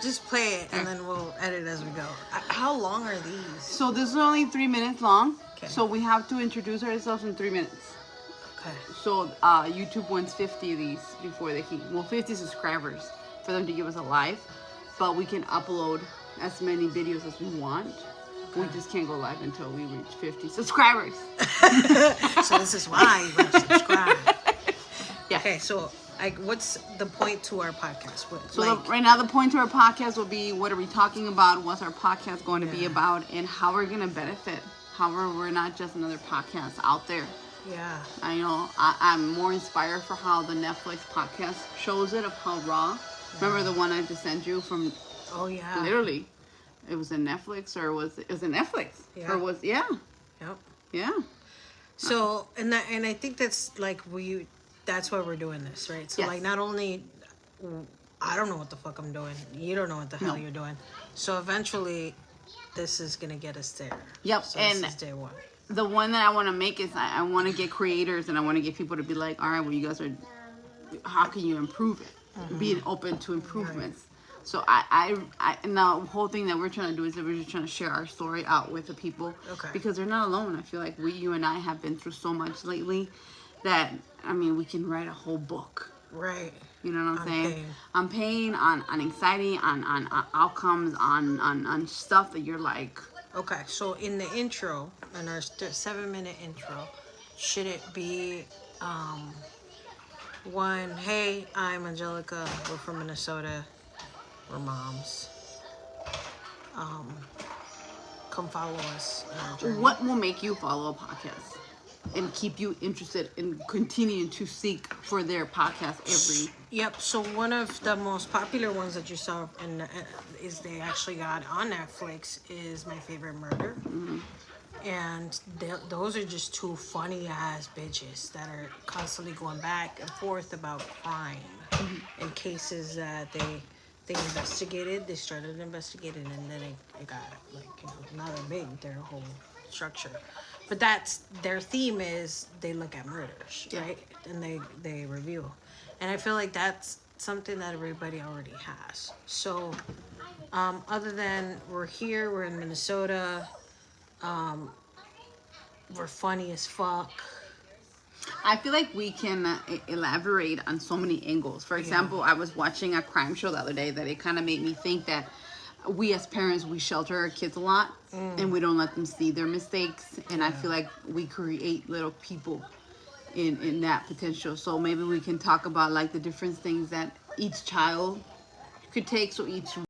just play it and then we'll edit as we go. How long are these? So this is only 3 minutes long. Okay. So we have to introduce ourselves in 3 minutes. Okay. So YouTube wants 50 of these before they can, 50 subscribers for them to give us a live. But we can upload as many videos as we want. Okay. We just can't go live until we reach 50 subscribers. So this is why you have to subscribe. Yeah. Okay, so what's the point to our podcast? Right now the point to our podcast will be, what are we talking about? What's our podcast going to be about? And how we're going to benefit. How we're not just another podcast out there. Yeah. I'm more inspired for how the Netflix podcast shows it, of how raw. Remember the one I just sent you from? Oh yeah. Literally, it was in Netflix, or it was in Netflix, yeah. Or was Yep. Yeah. So and I think that's like that's why we're doing this, right? So like not only I don't know what the fuck I'm doing, you don't know what the hell you're doing. So eventually, this is gonna get us there. Yep. So and this is day one. The one that I want to make is I want to get creators, and I want to get people to be like, all right, well, you guys are. How can you improve it? Being open to improvements. Right. So and the whole thing that we're trying to do is that we're just trying to share our story out with the people. Okay. Because they're not alone. I feel like you and I have been through so much lately that, we can write a whole book. Right. You know what I'm saying? On pain, on anxiety, on outcomes, on stuff that you're like. Okay, so in the intro, in our 7-minute intro, should it be one, hey, I'm Angelica, we're from Minnesota, we're moms. Come follow us in our journey. What will make you follow a podcast and keep you interested in continuing to seek for their podcast every? Yep. So one of the most popular ones that you saw is they actually got on Netflix is My Favorite Murder. Mm-hmm. And those are just two funny ass bitches that are constantly going back and forth about crime and cases that they investigated. They started investigating, and then it got now they're big. Their whole structure, but that's their theme is they look at murders, right? And they review, and I feel like that's something that everybody already has. So, other than we're in Minnesota. We're funny as fuck. I feel like we can elaborate on so many angles. For example, I was watching a crime show the other day that it kind of made me think that we as parents, we shelter our kids a lot and we don't let them see their mistakes. And I feel like we create little people in that potential. So maybe we can talk about like the different things that each child could take. So each